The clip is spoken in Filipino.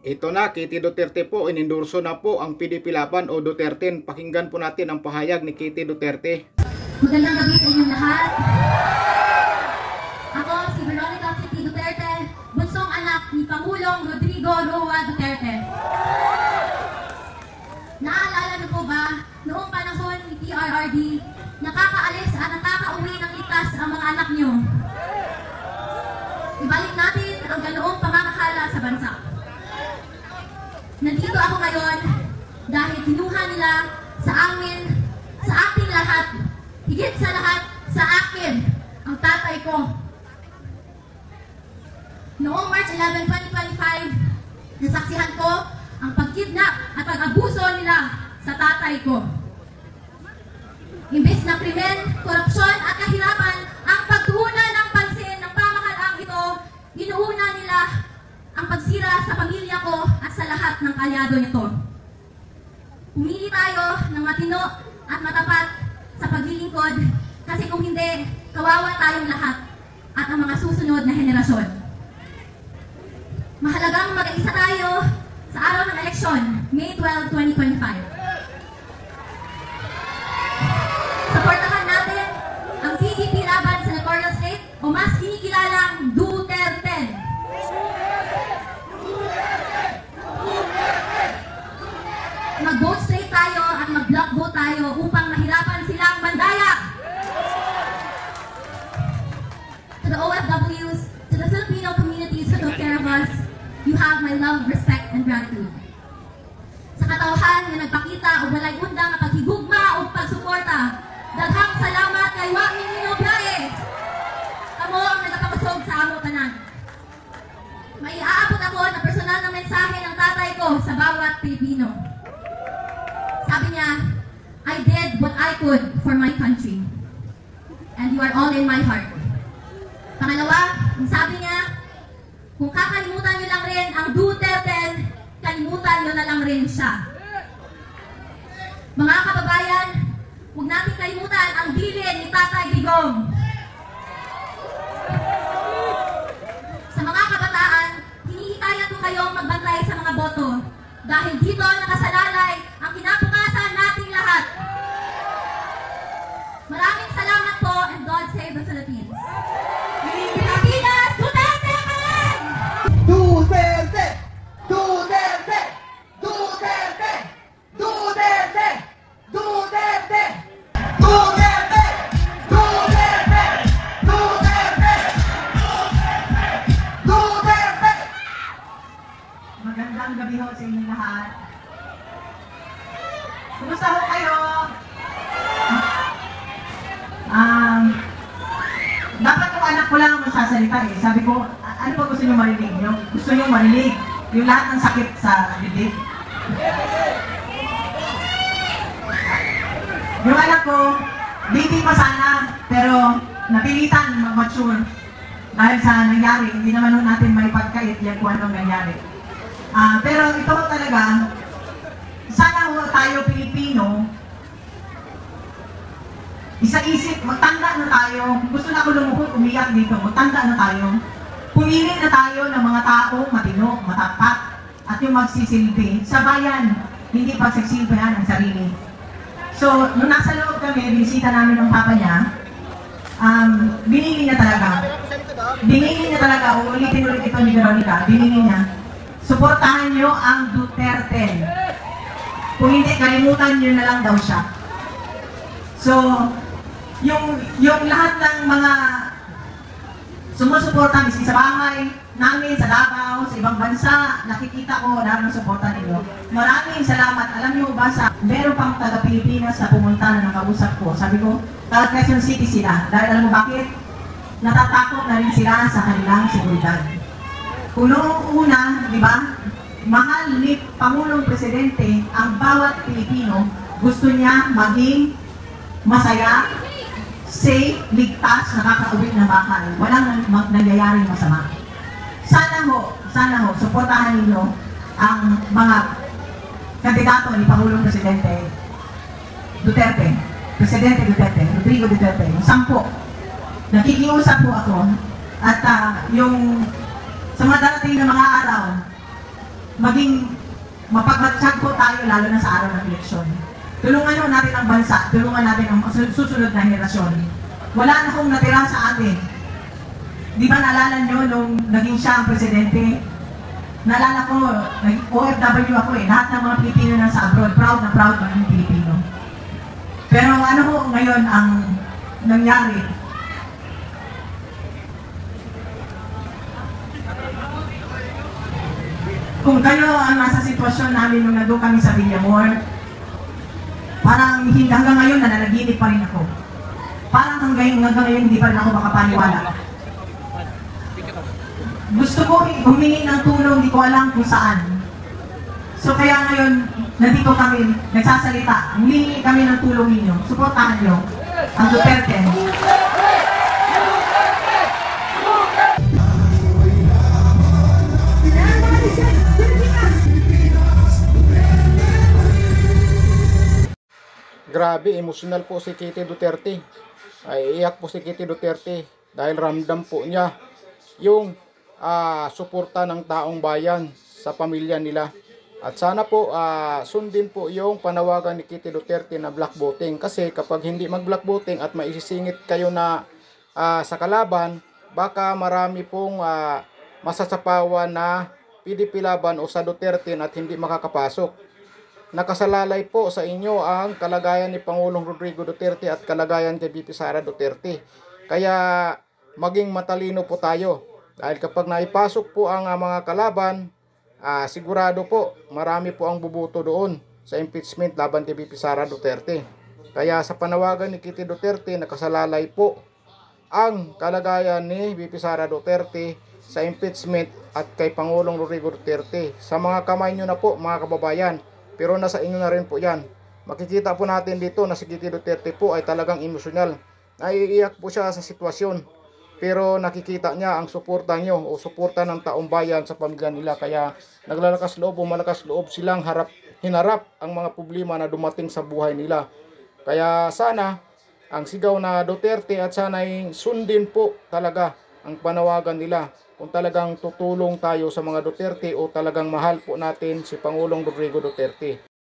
Ito na, Kitty Duterte po, inendorso na po ang PDP Laban o Duterte. Pakinggan po natin ang pahayag ni Kitty Duterte. Magandang gabi sa inyong lahat. Ako si Veronica Kitty Duterte, bunsong anak ni Pangulong Rodrigo Roa Duterte. Naalala niyo po ba, noong panahon ni PRRD, nakakaalis at nakakauwi ng ligtas ang mga anak niyo? Ibalik natin ang ganoong pamamahala sa bansa. Nandito ako ngayon dahil kinuha nila sa amin, sa ating lahat, higit sa lahat, sa akin, ang tatay ko. Noong March 11, 2025, nasaksihan ko ang pagkidnap at pag-abuso nila sa tatay ko. Imbes na krimen, korupsyon at kahirapan ang pagtuunan ng pansin ng pamahalaang ito, inuuna nila ang pagsira sa pamilya ko at sa lahat ng kalyado nito. Pumili tayo ng matino at matapat sa paglilingkod kasi kung hindi, kawawa tayong lahat at ang mga susunod na henerasyon. Mahalagang mag-isa tayo sa araw ng eleksyon, May 12, 2025. Suportahan natin ang PDP Laban Senatorial Slate o mas kinikilalang Duterte. Mag-vote straight tayo at mag-block vote tayo upang mahirapan silang mandaya. To the OFWs, to the Filipino communities who took care of us, you have my love, respect, and gratitude. Sa katauhan na nagpakita o walay undang na paghigugma o pagsuporta, daghang salamat kay Wangin Nino Biaye. Kamo ang nagpapakusog sa amo tanan. May aabot ako na personal na mensahe ng tatay ko sa bawat Pilipino. Sabi niya, I did what I could for my country. And you are all in my heart. Pangalawa, ang sabi niya, kung kakalimutan niyo lang rin ang Duterte, kalimutan niyo na lang rin siya. Mga kababayan, huwag natin kalimutan ang bilin ni Tatay Digong. Sa mga kabataan, hinihikayat ko kayong magbantay sa mga boto dahil dito nakasalalay ang kinabukasan nating lahat. Maraming salamat po and God save the Philippines. Pilipinas, Duterte ka rin! Duterte! Duterte! Duterte! Duterte! Duterte! Duterte! Duterte! Duterte! Duterte! Magandang gabi ho sa inyong lahat. Kumusta ho kayo? Dapat yung anak ko lang ang magsasalita eh. Sabi ko, ano ba gusto nyo marinig nyo? Gusto nyo marinig yung lahat ng sakit sa bibig. Yung anak ko, baby pa sana, pero napilitan mag-mature. Dahil sa nangyari, hindi naman nun natin may pagkait yan kung anong nangyari. Pero ito talaga, sana tayo Pilipino, isa-isip, magtanda na tayo. Gusto na ako lumuhod, umiyak dito, magtanda na tayo. Pumili na tayo ng mga tao matino, matapat, at yung magsisilbi sa bayan, hindi pagsisilbihan ang sarili. So, nung nasa loob kami, binisita namin ng papa niya, binili niya talaga. Binili niya talaga, uulitin ulit ito ni Veronica, binili niya. Suportahan niyo ang Duterte. Kung hindi, kalimutan niyo na lang daw siya. So, yung lahat ng mga sumusuporta, miski sa bahay namin, sa Davao, sa ibang bansa, nakikita ko lahat ng suporta ninyo. Maraming salamat. Alam niyo ba, meron pang taga-Pilipinas na pumunta na nakausap ko. Sabi ko, taga Quezon City sila. Dahil alam mo bakit? Natatakot na rin sila sa kanilang seguridad. Kung noong una, di ba, mahal ni Pangulong Presidente ang bawat Pilipino, gusto niya maging masaya, safe, ligtas, nakakauwi na bahay. Walang nangyayaring masama. Sana ho, suportahan ninyo ang mga kandidato ni Pangulong Presidente Duterte, Rodrigo Duterte, yung 10. Nakikiusap po ako, At yung sa mga darating na mga araw, maging mapagmatsyag po tayo lalo na sa araw ng eleksyon. Tulungan nyo natin ang bansa, tulungan natin ang susunod na henerasyon. Wala na kong natira sa atin. Di ba naalala nyo nung naging siya ang presidente? Naalala ko, OFW ako eh, lahat ng mga Pilipino nasa abroad, proud na proud maging Pilipino. Pero ano ho ngayon ang nangyari? Kung kayo ang nasa sitwasyon namin nung nandun kami sa Villamor, parang hanggang ngayon nananaginip pa rin ako. Parang hanggang ngayon hindi pa rin ako makapaniwala. Gusto ko humingi ng tulong, hindi ko alam kung saan. So kaya ngayon, nandito kami, nagsasalita, humingi kami ng tulong ninyo. Suportahan nyo ang Duterte. Grabe, emosyonal po si Kitty Duterte. Ay iyak po si Kitty Duterte dahil ramdam po niya yung suporta ng taong bayan sa pamilya nila. At sana po sundin po yung panawagan ni Kitty Duterte na black voting. Kasi kapag hindi mag-black voting at maisisingit kayo na sa kalaban, baka marami pong masasapawan na PDP laban o sa Duterte at hindi makakapasok. Nakasalalay po sa inyo ang kalagayan ni Pangulong Rodrigo Duterte at kalagayan kay VP Sara Duterte. Kaya maging matalino po tayo. Dahil kapag naipasok po ang mga kalaban, sigurado po marami po ang bubuto doon sa impeachment laban kay VP Sara Duterte. Kaya sa panawagan ni Kitty Duterte, nakasalalay po ang kalagayan ni VP Sara Duterte sa impeachment at kay Pangulong Rodrigo Duterte. Sa mga kamay nyo na po mga kababayan. Pero nasa inyo na rin po yan. Makikita po natin dito na si Kitty Duterte po ay talagang emosyonal. Naiiyak po siya sa sitwasyon. Pero nakikita niya ang suporta nyo o suporta ng taong bayan sa pamilya nila. Kaya naglalakas loob o malakas loob silang hinarap ang mga problema na dumating sa buhay nila. Kaya sana ang sigaw na Duterte at sana'y sundin po talaga ang panawagan nila. Kung talagang tutulong tayo sa mga Duterte o talagang mahal po natin si Pangulong Rodrigo Duterte.